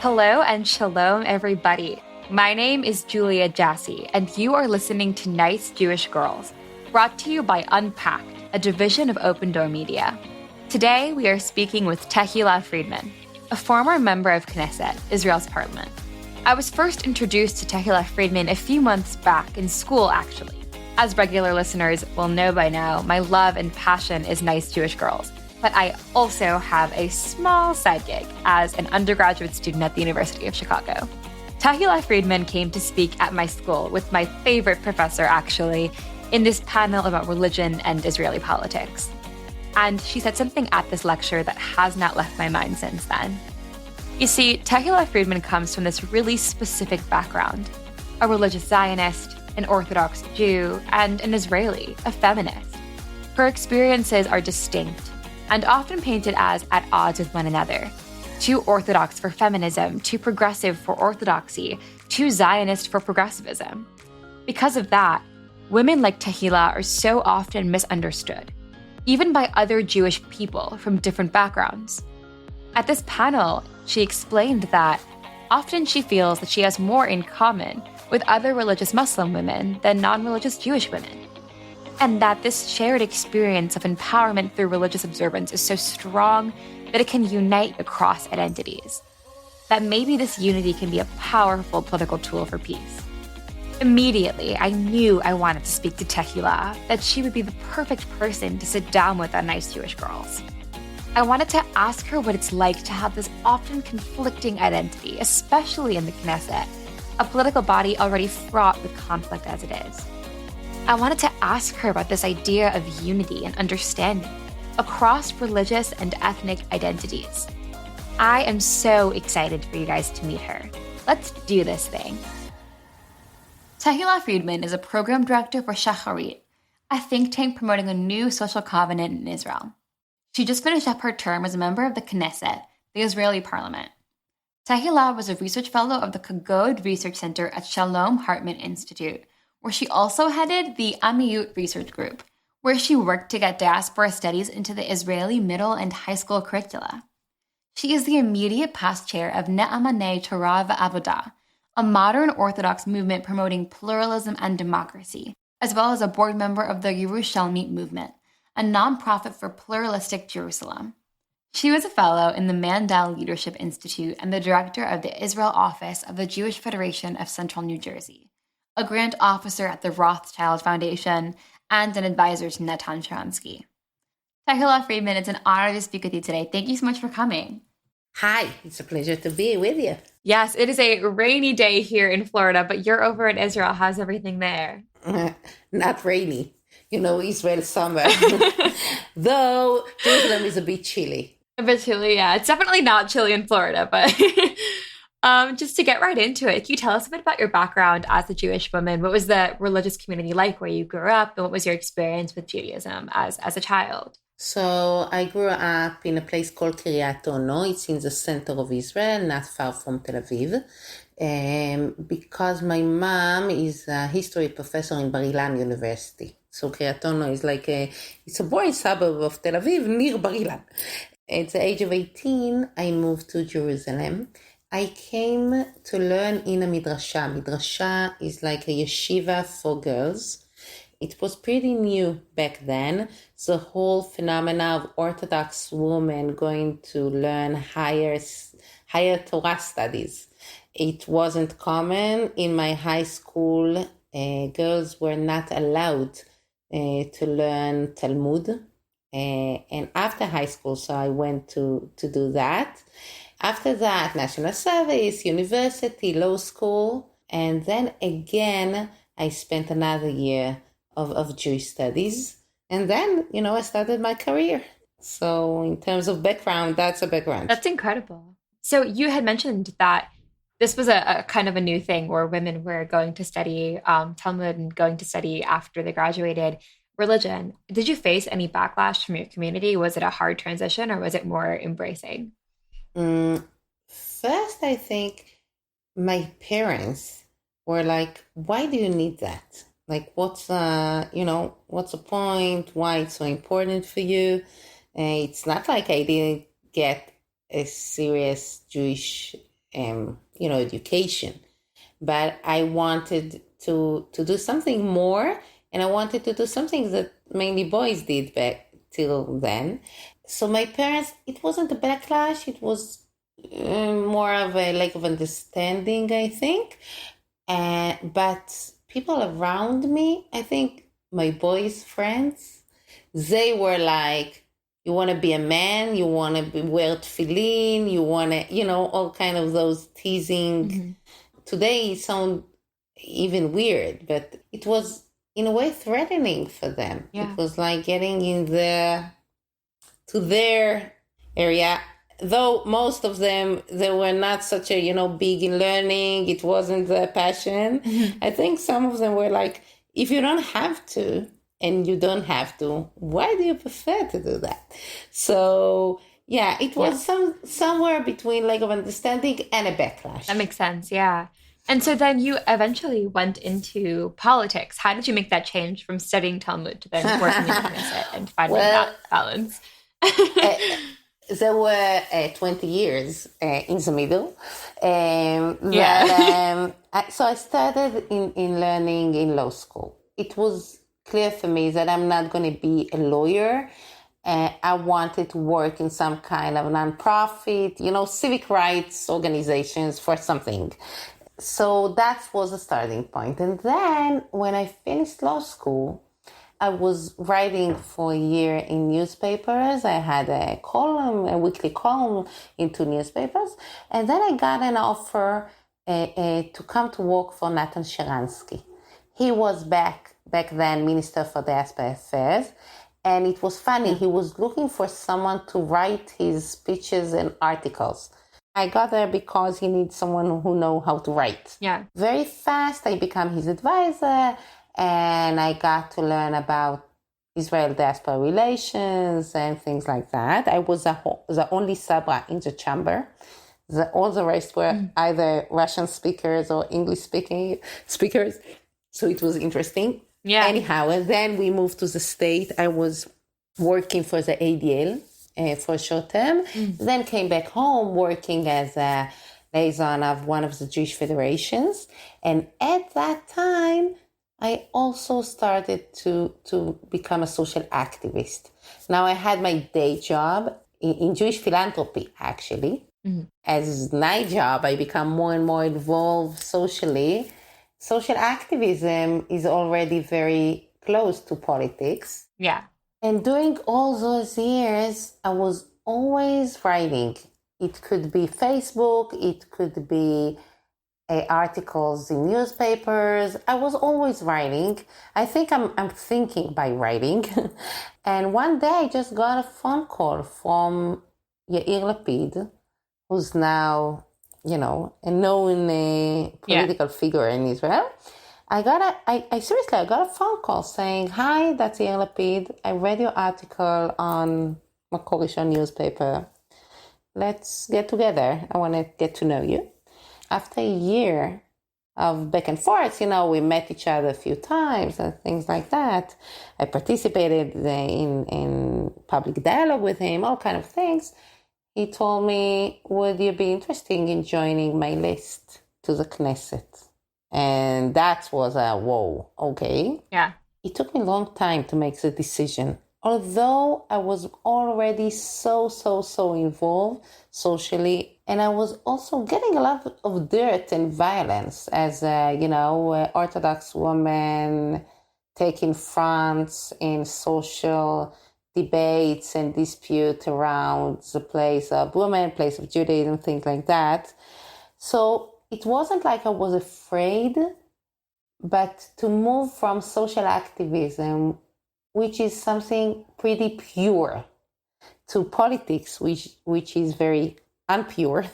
Hello and shalom, everybody. My name is Julia Jassy, and you are listening to Nice Jewish Girls, brought to you by Unpacked, a division of OpenDor Media. Today, we are speaking with Tehila Friedman, a former member of Knesset, Israel's parliament. I was first introduced to Tehila Friedman a few months back in school, actually. As regular listeners will know by now, my love and passion is Nice Jewish Girls. But I also have a small side gig as an undergraduate student at the University of Chicago. Tehila Friedman came to speak at my school with my favorite professor, actually, in this panel about religion and Israeli politics. And she said something at this lecture that has not left my mind since then. You see, Tehila Friedman comes from this really specific background: a religious Zionist, an Orthodox Jew, and an Israeli, a feminist. Her experiences are distinct and often painted as at odds with one another. Too orthodox for feminism, too progressive for orthodoxy, too Zionist for progressivism. Because of that, women like Tehila are so often misunderstood, even by other Jewish people from different backgrounds. At this panel, she explained that often she feels that she has more in common with other religious Muslim women than non-religious Jewish women, and that this shared experience of empowerment through religious observance is so strong that it can unite across identities, that maybe this unity can be a powerful political tool for peace. Immediately, I knew I wanted to speak to Tehila, that she would be the perfect person to sit down with on Nice Jewish Girls. I wanted to ask her what it's like to have this often conflicting identity, especially in the Knesset, a political body already fraught with conflict as it is. I wanted to ask her about this idea of unity and understanding across religious and ethnic identities. I am so excited for you guys to meet her. Let's do this thing. Tehila Friedman is a program director for Shacharit, a think tank promoting a new social covenant in Israel. She just finished up her term as a member of the Knesset, the Israeli parliament. Tehila was a research fellow of the Kagod Research Center at Shalom Hartman Institute, where she also headed the Amiyut Research Group, where she worked to get diaspora studies into the Israeli middle and high school curricula. She is the immediate past chair of Ne'amanei Torah V'Avodah, a modern Orthodox movement promoting pluralism and democracy, as well as a board member of the Yerushalmit movement, a nonprofit for pluralistic Jerusalem. She was a fellow in the Mandel Leadership Institute and the director of the Israel office of the Jewish Federation of Central New Jersey, a grant officer at the Rothschild Foundation, and an advisor to Natan Sharansky. Tehila Friedman, it's an honor to speak with you today. Thank you so much for coming. Hi, it's a pleasure to be with you. Yes, it is a rainy day here in Florida, but you're over in Israel. How's everything there? Not rainy. You know, Israel summer. Though Jerusalem is a bit chilly. A bit chilly, yeah. It's definitely not chilly in Florida, but just to get right into it, can you tell us a bit about your background as a Jewish woman? What was the religious community like where you grew up, and what was your experience with Judaism as a child? So I grew up in a place called Kiryat Ono. It's in the center of Israel, not far from Tel Aviv. Because my mom is a history professor in Bar Ilan University. So Kiryat Ono is it's a boring suburb of Tel Aviv near Bar Ilan. At the age of 18, I moved to Jerusalem. I came to learn in a midrasha. Midrasha is like a yeshiva for girls. It was pretty new back then. The whole phenomena of Orthodox women going to learn higher Torah studies. It wasn't common. In my high school, girls were not allowed to learn Talmud. And after high school, so I went to do that. After that, national service, university, law school. And then again, I spent another year of Jewish studies. And then, I started my career. So in terms of background, that's a background. That's incredible. So you had mentioned that this was a kind of a new thing where women were going to study Talmud and going to study after they graduated religion. Did you face any backlash from your community? Was it a hard transition or was it more embracing? First, I think my parents were like, why do you need that? Like, what's the point? Why it's so important for you? It's not like I didn't get a serious Jewish education. But I wanted to do something more, and I wanted to do something that mainly boys did back till then. So my parents, it wasn't a backlash, it was more of a lack of understanding, I think. But people around me, I think my boys' friends, they were like, you want to be a man, you want to wear tefillin, you want to, all kind of those teasing. Today it sounds even weird, but it was in a way threatening for them. Yeah. It was like getting to their area. Though most of them, they were not such a, big in learning. It wasn't their passion. I think some of them were like, if you don't have to, and you don't have to, why do you prefer to do that? So yeah, it was somewhere between lack of understanding and a backlash. That makes sense, yeah. And so then you eventually went into politics. How did you make that change from studying Talmud to then working in the Knesset and finding that balance? There were 20 years in the middle. So I started in learning in law school. It was clear for me that I'm not going to be a lawyer. I wanted to work in some kind of nonprofit, civic rights organizations for something. So that was a starting point. And then when I finished law school, I was writing for a year in newspapers. I had a weekly column in 2 newspapers. And then I got an offer to come to work for Nathan Sharansky. He was back then Minister for Diaspora Affairs. And it was funny, he was looking for someone to write his speeches and articles. I got there because he needs someone who knows how to write. Yeah. Very fast, I became his advisor, and I got to learn about Israel diaspora relations and things like that. I was the only Sabra in the chamber. All the rest were either Russian speakers or English speakers. So it was interesting. Yeah. Anyhow, and then we moved to the state. I was working for the ADL for a short term. Then came back home working as a liaison of one of the Jewish federations. And at that time, I also started to become a social activist. Now I had my day job in Jewish philanthropy, actually. As my job, I become more and more involved socially. Social activism is already very close to politics. Yeah. And during all those years, I was always writing. It could be Facebook, it could be articles in newspapers. I was always writing. I think I'm thinking by writing. And one day I just got a phone call from Yair Lapid, who's now, a known political figure in Israel. I got a phone call saying, "Hi, that's Yair Lapid. I read your article on Makorishon newspaper. Let's get together. I want to get to know you." After a year of back and forth, we met each other a few times and things like that. I participated in public dialogue with him, all kind of things. He told me, would you be interested in joining my list to the Knesset? And that was a whoa, okay. Yeah. It took me a long time to make the decision. Although I was already so involved socially, and I was also getting a lot of dirt and violence as a, Orthodox woman taking fronts in social debates and dispute around the place of women, place of Judaism, things like that. So it wasn't like I was afraid, but to move from social activism, which is something pretty pure, to politics, which is very unpure,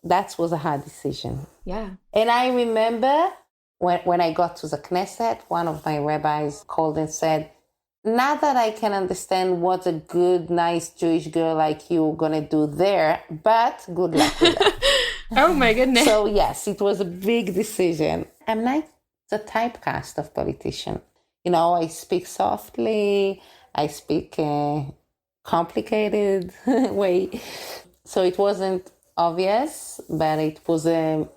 that was a hard decision. Yeah. And I remember when I got to the Knesset, one of my rabbis called and said, "Not that I can understand what a good, nice Jewish girl like you are going to do there, but good luck with that." Oh my goodness. So yes, it was a big decision. I'm not the typecast of politician. I speak softly, I speak complicated way. So it wasn't obvious, but it was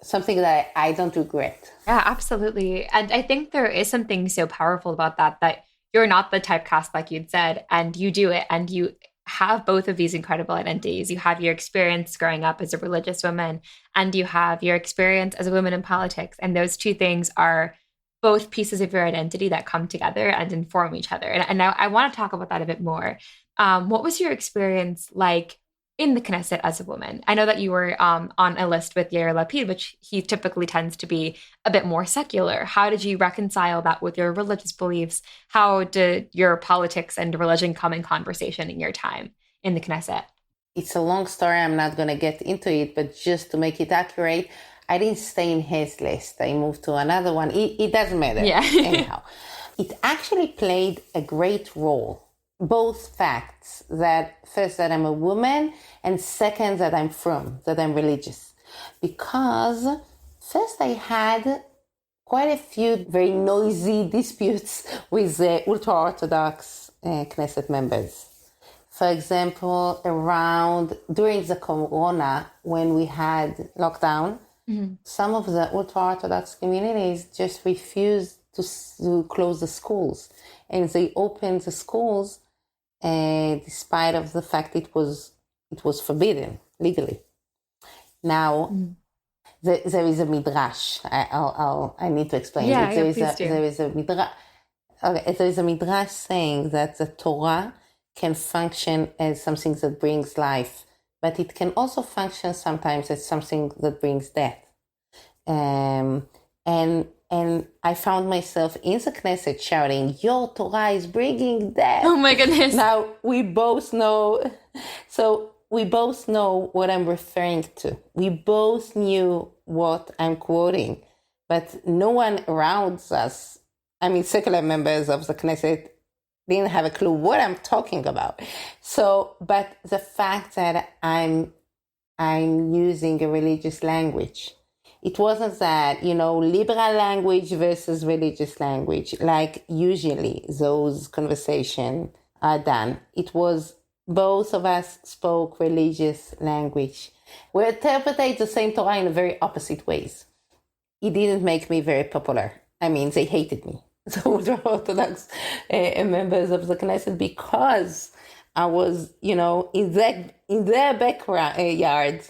something that I don't regret. Yeah, absolutely. And I think there is something so powerful about that you're not the typecast, like you'd said, and you do it, and you have both of these incredible identities. You have your experience growing up as a religious woman, and you have your experience as a woman in politics. And those two things are both pieces of your identity that come together and inform each other. And I want to talk about that a bit more. What was your experience like in the Knesset as a woman? I know that you were on a list with Yair Lapid, which he typically tends to be a bit more secular. How did you reconcile that with your religious beliefs? How did your politics and religion come in conversation in your time in the Knesset? It's a long story. I'm not going to get into it, but just to make it accurate, I didn't stay in his list. I moved to another one. It doesn't matter. Yeah. Anyhow, it actually played a great role. Both facts, that first that I'm a woman, and second that I'm frum, that I'm religious. Because first I had quite a few very noisy disputes with ultra-Orthodox Knesset members. For example, during the Corona, when we had lockdown, some of the ultra-Orthodox communities just refused to close the schools. And they opened the schools despite of the fact it was forbidden legally. Now, there is a midrash. I need to explain Yeah, it. There is a midrash. Okay, there is a midrash saying that the Torah can function as something that brings life, but it can also function sometimes as something that brings death. And I found myself in the Knesset shouting, "Your Torah is bringing death." Oh my goodness. Now, we both know what I'm referring to. We both knew what I'm quoting, but no one around us, secular members of the Knesset, didn't have a clue what I'm talking about. So, but the fact that I'm using a religious language, it wasn't that, liberal language versus religious language, like usually those conversations are done. It was both of us spoke religious language. We interpreted the same Torah in very opposite ways. It didn't make me very popular. They hated me. The ultra-Orthodox members of the Knesset, because I was, in their backyard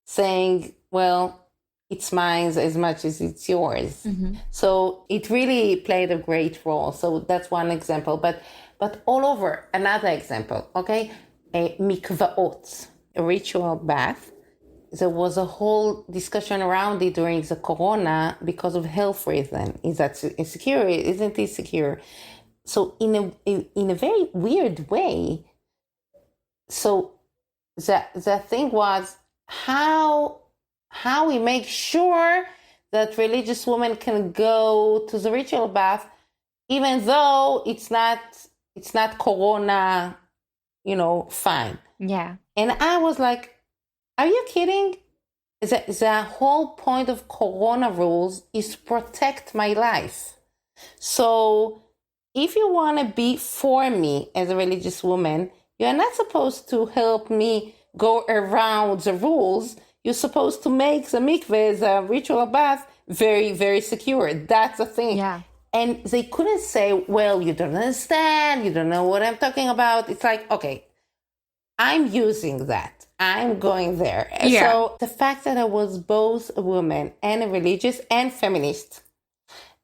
saying, well, it's mine as much as it's yours. So it really played a great role. So that's one example. But all over, another example, okay? Mikvaot, a ritual bath. There was a whole discussion around it during the Corona because of health reasons. Is that insecure? Isn't it secure? So in a very weird way, so the thing was how we make sure that religious women can go to the ritual bath, even though it's not Corona, fine. Yeah. And I was like, are you kidding? The whole point of Corona rules is to protect my life. So if you want to be for me as a religious woman, you're not supposed to help me go around the rules. You're supposed to make the mikveh, the ritual bath, very, very secure. That's the thing. Yeah. And they couldn't say, well, you don't understand. You don't know what I'm talking about. It's like, okay, I'm using that. I'm going there. Yeah. So the fact that I was both a woman and a religious and feminist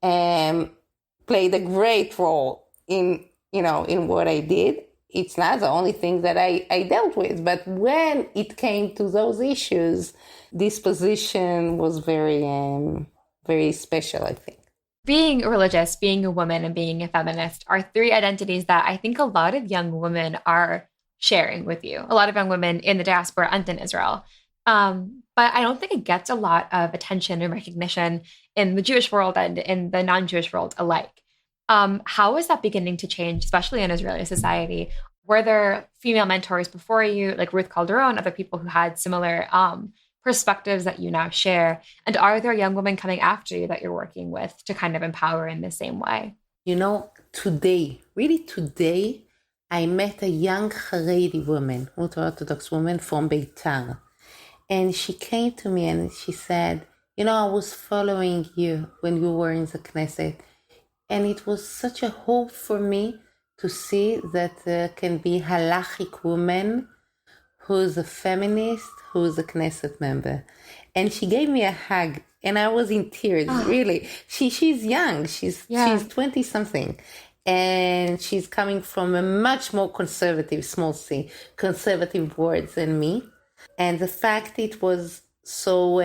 played a great role in what I did. It's not the only thing that I dealt with, but when it came to those issues, this position was very, very special, I think. Being religious, being a woman, and being a feminist are three identities that I think a lot of young women are sharing with you. A lot of young women in the diaspora and in Israel. But I don't think it gets a lot of attention and recognition in the Jewish world and in the non-Jewish world alike. How is that beginning to change, especially in Israeli society? Were there female mentors before you, like Ruth Calderon, other people who had similar perspectives that you now share? And are there young women coming after you that you're working with to kind of empower in the same way? Today, I met a young Haredi woman, ultra-Orthodox woman from Beitar. And she came to me and she said, I was following you when you were in the Knesset. And it was such a hope for me to see that there can be halachic woman who's a feminist, who's a Knesset member. And she gave me a hug and I was in tears, really. She's young, she's 20 something. And she's coming from a much more conservative, small c, conservative words than me. And the fact it was so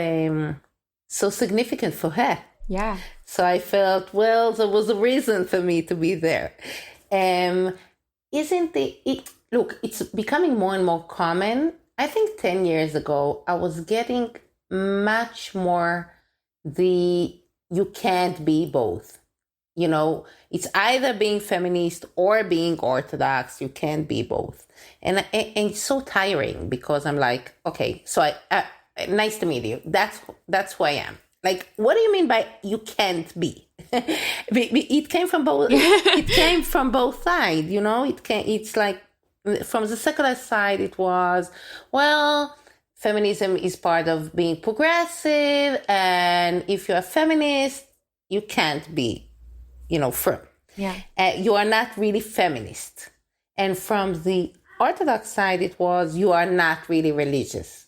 significant for her. Yeah. So I felt, well, there was a reason for me to be there. Look, it's becoming more and more common. I think 10 years ago, I was getting much more you can't be both. It's either being feminist or being Orthodox. You can't be both. And it's so tiring because I'm like, okay, so I nice to meet you. That's who I am. Like, what do you mean by you can't be? It came from both. It came from both sides. It's like from the secular side, it was, well, feminism is part of being progressive, and if you're a feminist, you can't be, firm. Yeah. You are not really feminist. And from the Orthodox side, it was, you are not really religious.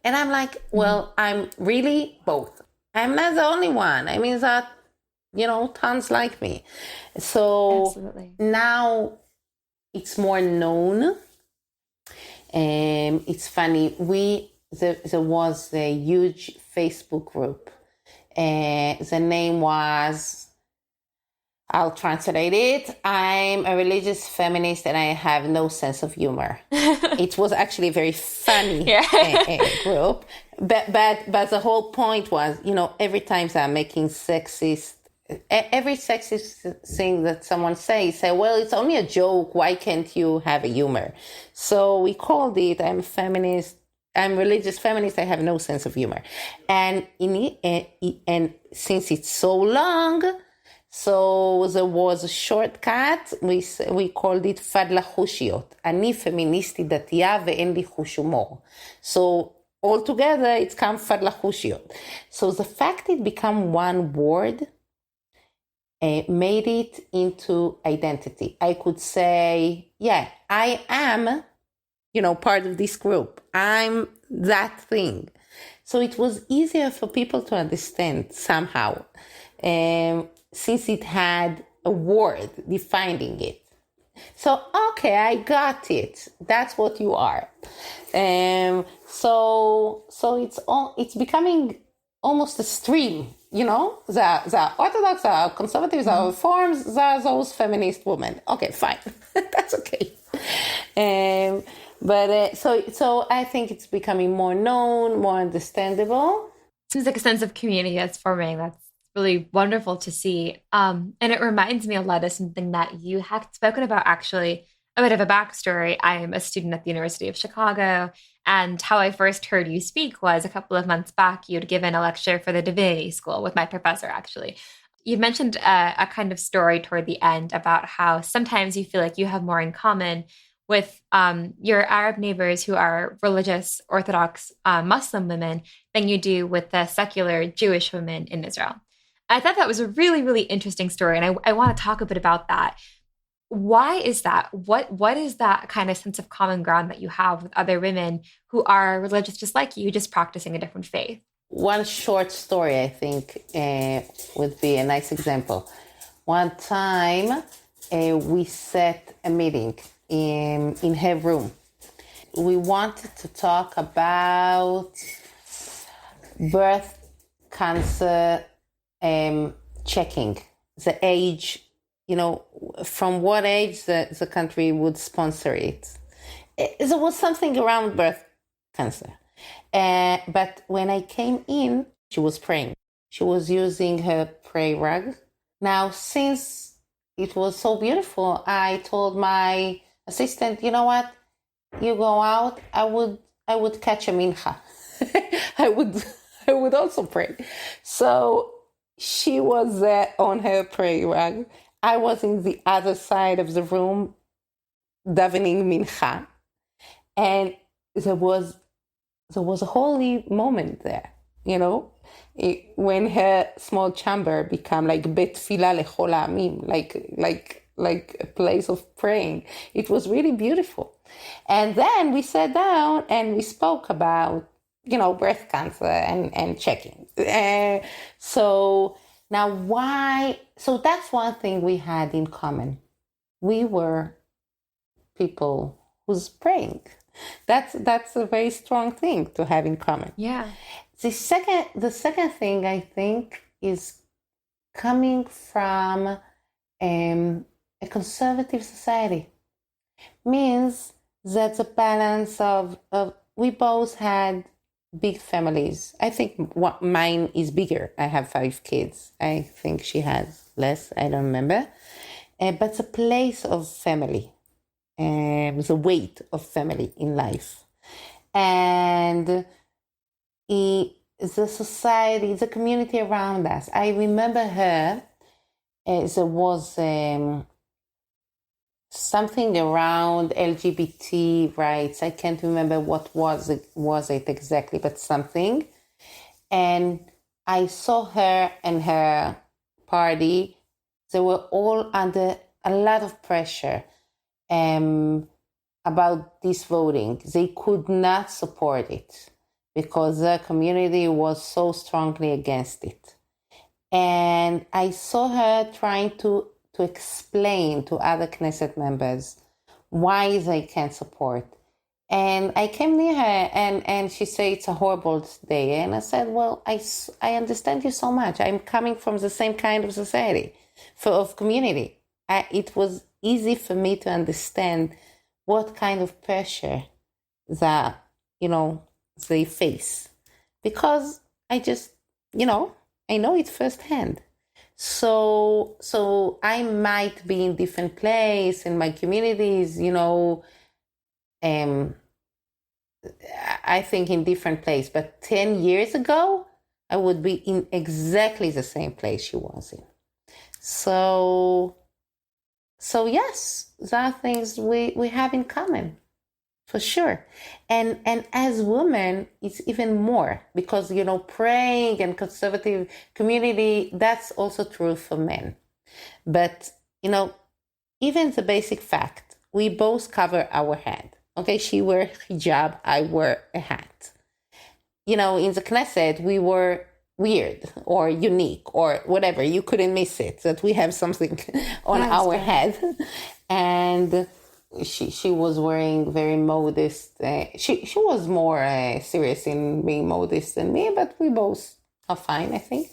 And I'm like, well, I'm really both. I'm not the only one. I mean, that, tons like me. So Absolutely. Now it's more known. It's funny. There was a huge Facebook group. The name was, I'll translate it. I'm a religious feminist and I have no sense of humor. It was actually a very funny group. But the whole point was, every time I'm making every sexist thing that someone say, well, it's only a joke. Why can't you have a humor? So we called it, I'm a feminist. I'm religious feminist. I have no sense of humor. And and since it's so long, so there was a shortcut. We called it Fadla Khushiot. Ani feministi datiya ve'en li khush humor. So altogether, it's come Fadla Khushiot. So the fact it became one word made it into identity. I could say, yeah, I am, part of this group. I'm that thing. So it was easier for people to understand somehow. Since it had a word defining it. So, okay, I got it. That's what you are. So it's becoming almost a stream, the Orthodox, the conservatives, the reforms, those feminist women. Okay, fine. That's okay. So I think it's becoming more known, more understandable. Seems like a sense of community that's forming. That's really wonderful to see. And it reminds me a lot of something that you had spoken about, actually, a bit of a backstory. I am a student at the University of Chicago, and how I first heard you speak was a couple of months back. You'd given a lecture for the divinity school with my professor, actually. You mentioned a kind of story toward the end about how sometimes you feel like you have more in common with your Arab neighbors who are religious Orthodox Muslim women than you do with the secular Jewish women in Israel. I thought that was a really, really interesting story, and I want to talk a bit about that. Why is that? What is that kind of sense of common ground that you have with other women who are religious just like you, just practicing a different faith? One short story, I think, would be a nice example. One time, we set a meeting in her room. We wanted to talk about birth cancer checking, the age, from what age the country would sponsor it. There was something around birth cancer. But when I came in, she was praying. She was using her prayer rug. Now, since it was so beautiful, I told my assistant, you know what? You go out, I would catch a mincha. I would also pray. So she was on her prayer rug. I was in the other side of the room davening mincha. And there was there was a holy moment there, when her small chamber became like Bet Fila Lechol Ha'amim, like a place of praying. It was really beautiful. And then we sat down and we spoke about, breast cancer and checking. So now so that's one thing we had in common. We were people who's praying. That's a very strong thing to have in common. Yeah. The second thing I think is coming from a conservative society. Means that the balance of we both had big families. I think mine is bigger. I have 5 kids. I think she has less. I don't remember. But the place of family, the weight of family in life, and the society, the community around us. I remember her. There was something around LGBT rights. I can't remember what was it exactly, but something. And I saw her and her party. They were all under a lot of pressure about this voting. They could not support it because the community was so strongly against it. And I saw her trying to explain to other Knesset members why they can't support. And I came near her and she said, it's a horrible day. And I said, well, I understand you so much. I'm coming from the same kind of society, of community. It was easy for me to understand what kind of pressure that, they face. Because I just, I know it firsthand. So I might be in different place in my communities, I think in different place. But 10 years ago, I would be in exactly the same place she was in. So yes, there are things we have in common, for sure. And as women, it's even more because, praying and conservative community, that's also true for men. But, even the basic fact, we both cover our head. Okay, she wear hijab, I wear a hat. In the Knesset, we were weird or unique or whatever. You couldn't miss it, that we have something on our head. And she was wearing very modest. She was more serious in being modest than me, but we both are fine, I think.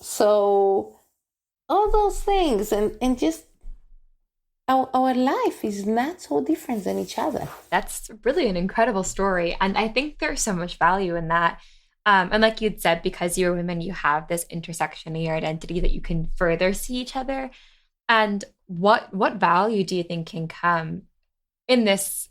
So all those things and just our life is not so different than each other. That's really an incredible story. And I think there's so much value in that. And like you'd said, because you're women, you have this intersection in your identity that you can further see each other. And what value do you think can come in this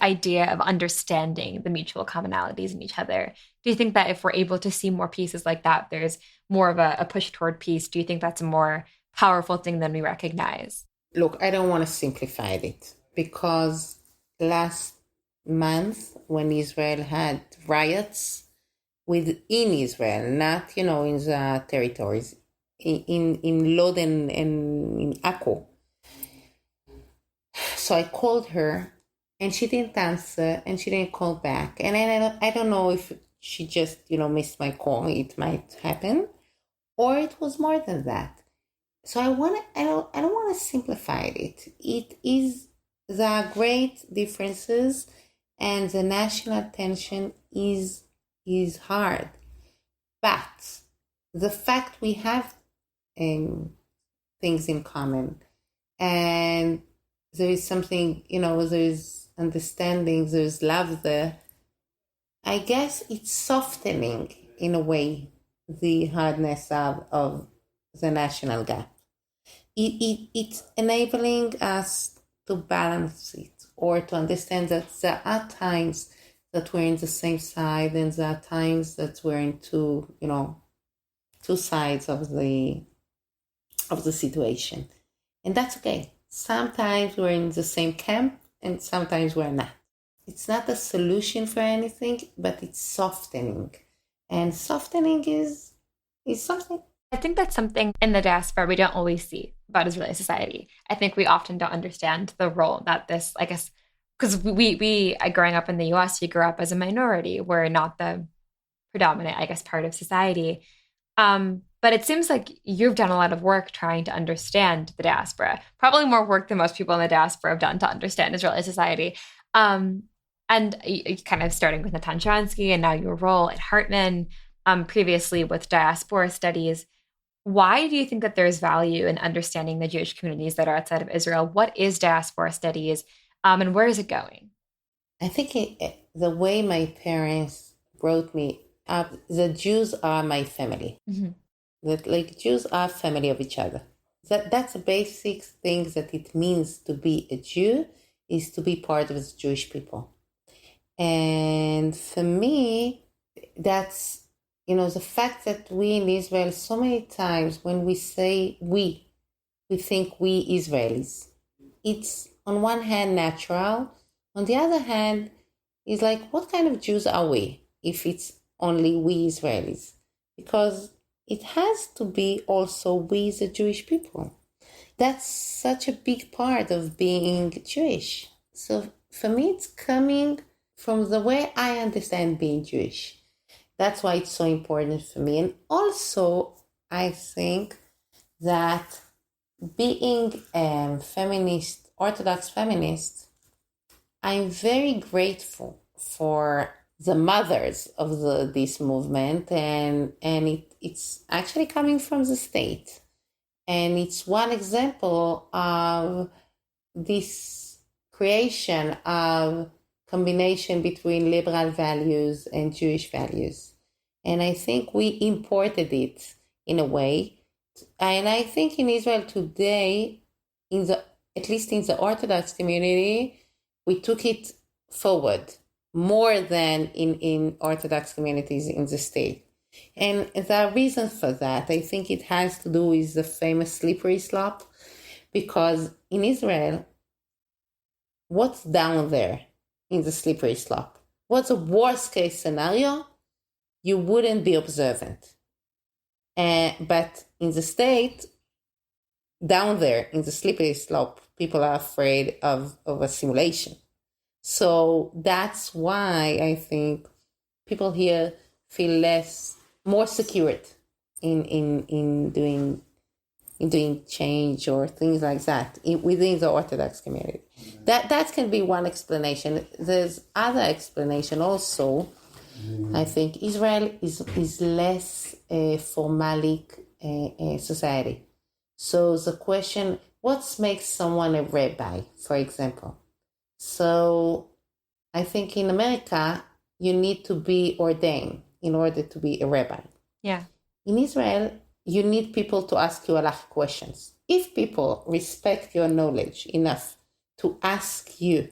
idea of understanding the mutual commonalities in each other? Do you think that if we're able to see more pieces like that, there's more of a push toward peace? Do you think that's a more powerful thing than we recognize? Look, I don't want to simplify it because last month when Israel had riots within Israel, not, in the territories, in Lod and in Akko. So I called her and she didn't answer and she didn't call back. And I don't know if she just, missed my call. It might happen. Or it was more than that. So I don't want to simplify it. It is the great differences and the national tension is hard. But the fact we have things in common and there is something, there's understanding, there's love there, I guess it's softening in a way the hardness of the national gap. It's enabling us to balance it or to understand that there are times that we're in the same side and there are times that we're in two sides of the situation. And that's okay. Sometimes we're in the same camp and sometimes we're not. it's not a solution for anything, but it's softening. And softening is something. I think that's something in the diaspora we don't always see about Israeli society. I think we often don't understand the role that this, I guess, because growing up in the US, we grew up as a minority. We're not the predominant, I guess, part of society. But it seems like you've done a lot of work trying to understand the diaspora, probably more work than most people in the diaspora have done to understand Israeli society. Um, and kind of starting with Natan Sharansky and now your role at Hartman, previously with diaspora studies. Why do you think that there's value in understanding the Jewish communities that are outside of Israel? What is diaspora studies, and where is it going? I think the way my parents brought me up, the Jews are my family. Mm-hmm. That like Jews are family of each other. That's the basic thing that it means to be a Jew, is to be part of the Jewish people. And for me, that's, the fact that we in Israel, so many times when we say we think we Israelis. It's on one hand natural. On the other hand, it's like, what kind of Jews are we if it's only we Israelis? Because it has to be also we the Jewish people. That's such a big part of being Jewish. So for me, it's coming from the way I understand being Jewish. That's why it's so important for me. And also, I think that being feminist, Orthodox feminist, I'm very grateful for the mothers of this movement, and it's actually coming from the state. And it's one example of this creation of combination between liberal values and Jewish values. And I think we imported it in a way. And I think in Israel today, at least in the Orthodox community, we took it forward more than in Orthodox communities in the state. And there are reasons for that. I think it has to do with the famous slippery slope, because in Israel, what's down there in the slippery slope? What's the worst case scenario? You wouldn't be observant. But in the state, down there in the slippery slope, people are afraid of a simulation. So that's why I think people here feel more secure in doing change or things like that within the Orthodox community. That can be one explanation. There's other explanation also. I think Israel is less a formalic society. So the question, what makes someone a rabbi, for example? So I think in America, you need to be ordained in order to be a rabbi. Yeah. In Israel, you need people to ask you a lot of questions. If people respect your knowledge enough to ask you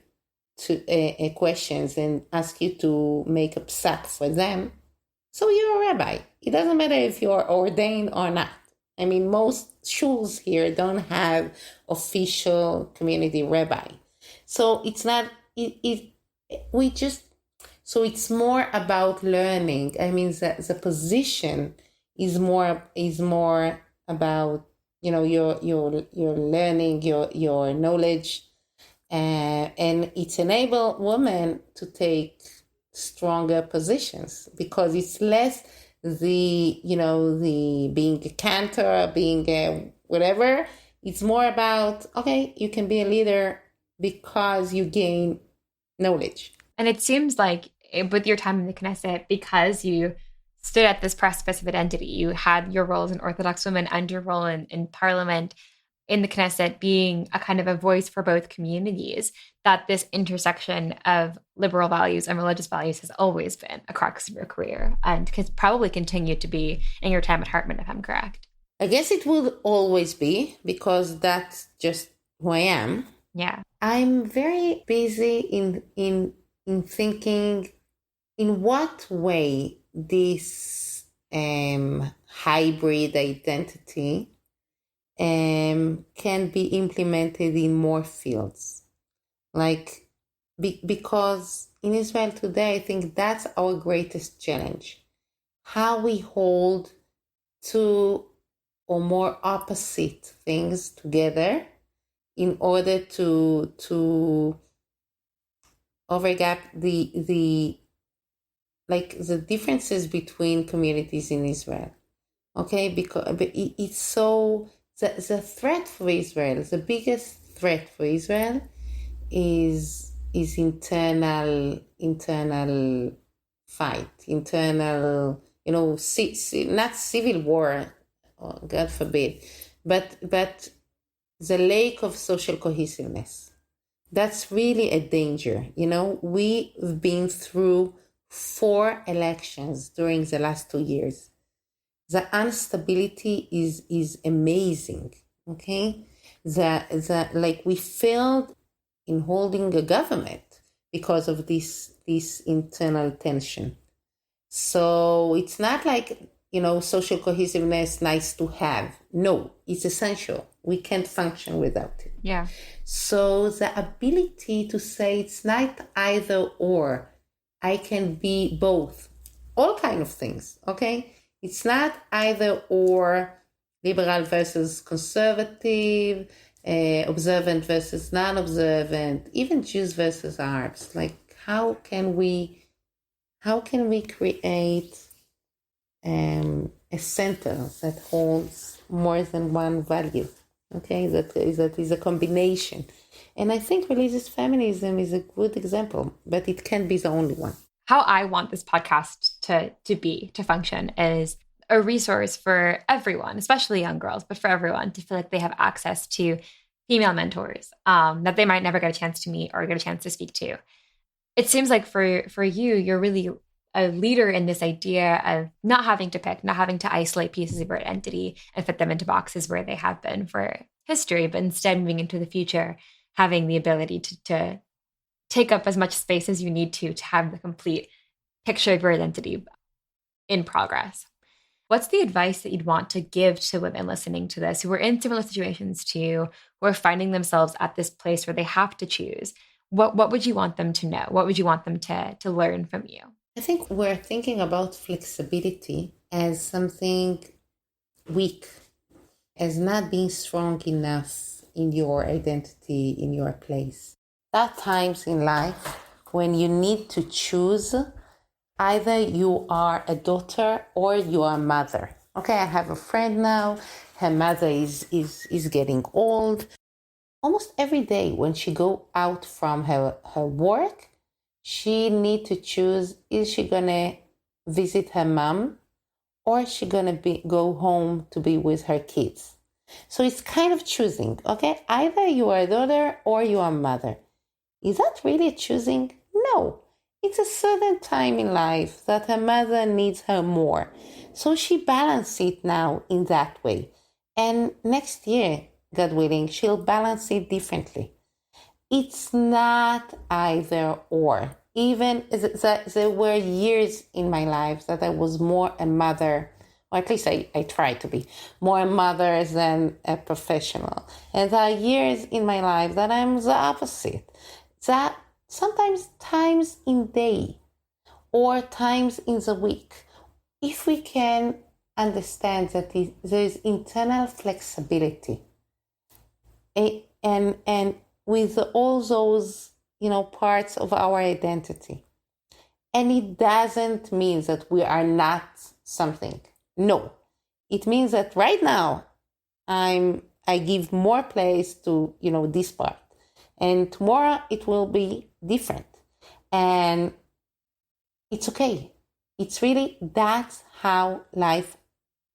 questions and ask you to make a psak for them, so you're a rabbi. It doesn't matter if you're ordained or not. I mean, most shuls here don't have official community rabbi. So it's not, so it's more about learning. I mean, the position is more about, your learning, your knowledge, and it's enable women to take stronger positions, because it's less the being a cantor, being a whatever. It's more about, okay, you can be a leader because you gain knowledge. And it seems like with your time in the Knesset, because you stood at this precipice of identity, you had your role as an Orthodox woman and your role in parliament, in the Knesset, being a kind of a voice for both communities, that this intersection of liberal values and religious values has always been a crux of your career and can probably continue to be in your time at Hartman, if I'm correct. I guess it will always be, because that's just who I am. Yeah. I'm very busy in thinking in what way this hybrid identity can be implemented in more fields. Like, because in Israel today, I think that's our greatest challenge. How we hold two or more opposite things together in order to overgap the differences between communities in Israel. Okay, because it's so the threat for Israel, the biggest threat for Israel is internal fight, internal, not civil war, God forbid, but the lack of social cohesiveness. That's really a danger. We've been through 4 elections during the last 2 years. The instability is amazing. Okay, we failed in holding a government because of this internal tension. So it's not like, social cohesiveness nice to have. No, it's essential. We can't function without it. Yeah. So the ability to say it's not either or, I can be both, all kind of things, okay? It's not either or, liberal versus conservative, observant versus non-observant, even Jews versus Arabs. Like, how can we create a center that holds more than one value? Okay, that is a combination. And I think religious feminism is a good example, but it can't be the only one. How I want this podcast to function is a resource for everyone, especially young girls, but for everyone to feel like they have access to female mentors that they might never get a chance to meet or get a chance to speak to. It seems like for you, you're really a leader in this idea of not having to pick, not having to isolate pieces of your identity and fit them into boxes where they have been for history, but instead moving into the future, having the ability to take up as much space as you need to have the complete picture of your identity in progress. What's the advice that you'd want to give to women listening to this who are in similar situations to you, who are finding themselves at this place where they have to choose? What would you want them to know? What would you want them to learn from you? I think we're thinking about flexibility as something weak, as not being strong enough in your identity, in your place. There are times in life when you need to choose. Either you are a daughter or you are a mother. Okay, I have a friend now. Her mother is getting old. Almost every day when she go out from her work, she need to choose, is she going to visit her mom or is she going to go home to be with her kids? So it's kind of choosing, okay? Either you are a daughter or you are a mother. Is that really choosing? No. It's a certain time in life that her mother needs her more. So she balances it now in that way. And next year, God willing, she'll balance it differently. It's not either or. Even there were years in my life that I was more a mother, or at least I tried to be more a mother than a professional. And there are years in my life that I'm the opposite. That sometimes times in day or times in the week, if we can understand that there is internal flexibility and with all those parts of our identity, and it doesn't mean that we are not something. No, it means that right now I give more place to this part. And tomorrow it will be different. And it's okay. It's really, that's how life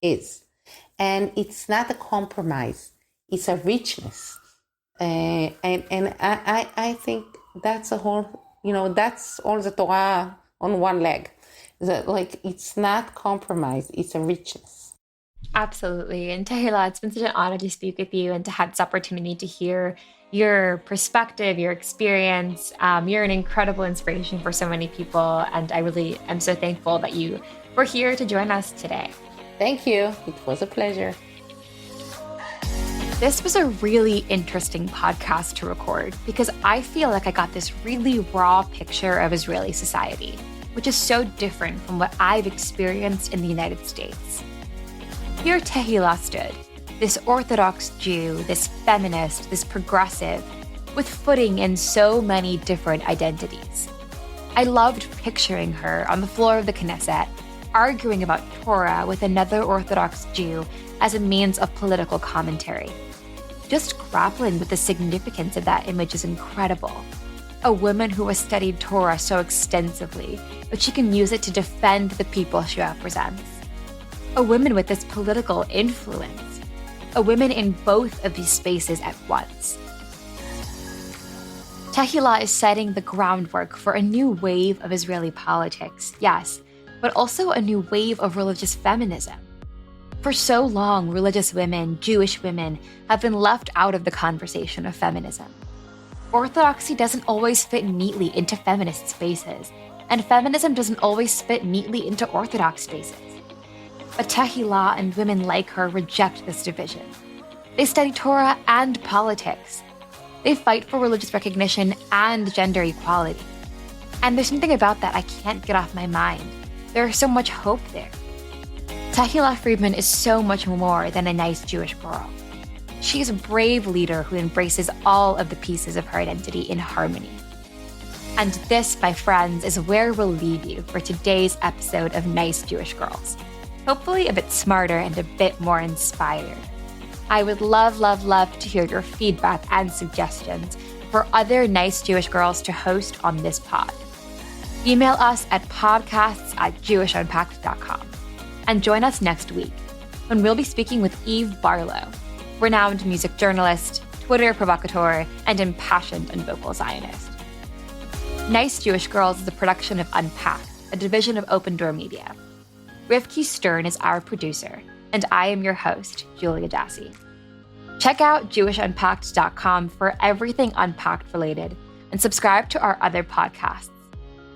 is. And it's not a compromise. It's a richness. And I think that's a whole, that's all the Torah on one leg. It's not compromise. It's a richness. Absolutely. And Tehila, it's been such an honor to speak with you and to have this opportunity to hear your perspective, your experience. You're an incredible inspiration for so many people. And I really am so thankful that you were here to join us today. Thank you. It was a pleasure. This was a really interesting podcast to record because I feel like I got this really raw picture of Israeli society, which is so different from what I've experienced in the United States. Here Tehila stood, this Orthodox Jew, this feminist, this progressive, with footing in so many different identities. I loved picturing her on the floor of the Knesset, arguing about Torah with another Orthodox Jew as a means of political commentary. Just grappling with the significance of that image is incredible. A woman who has studied Torah so extensively, but she can use it to defend the people she represents. A woman with this political influence. A woman in both of these spaces at once. Tehila is setting the groundwork for a new wave of Israeli politics, yes, but also a new wave of religious feminism. For so long, religious women, Jewish women, have been left out of the conversation of feminism. Orthodoxy doesn't always fit neatly into feminist spaces, and feminism doesn't always fit neatly into Orthodox spaces. But Tehila and women like her reject this division. They study Torah and politics. They fight for religious recognition and gender equality. And there's something about that I can't get off my mind. There's so much hope there. Tehila Friedman is so much more than a nice Jewish girl. She is a brave leader who embraces all of the pieces of her identity in harmony. And this, my friends, is where we'll leave you for today's episode of Nice Jewish Girls. Hopefully a bit smarter and a bit more inspired. I would love, love, love to hear your feedback and suggestions for other nice Jewish girls to host on this pod. Email us at podcasts@jewishnunpacked.com. And join us next week when we'll be speaking with Eve Barlow, renowned music journalist, Twitter provocateur, and impassioned and vocal Zionist. Nice Jewish Girls is a production of Unpacked, a division of OpenDor Media. Rivki Stern is our producer, and I am your host, Julia Jassy. Check out JewishUnpacked.com for everything Unpacked related, and subscribe to our other podcasts.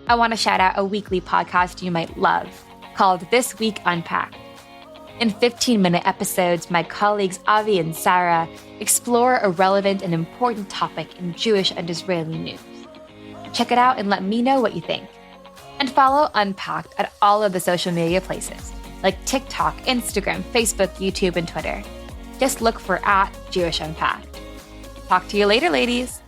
I want to shout out a weekly podcast you might love, called This Week Unpacked. In 15-minute episodes, my colleagues Avi and Sarah explore a relevant and important topic in Jewish and Israeli news. Check it out and let me know what you think. And follow Unpacked at all of the social media places, like TikTok, Instagram, Facebook, YouTube, and Twitter. Just look for @JewishUnpacked. Talk to you later, ladies.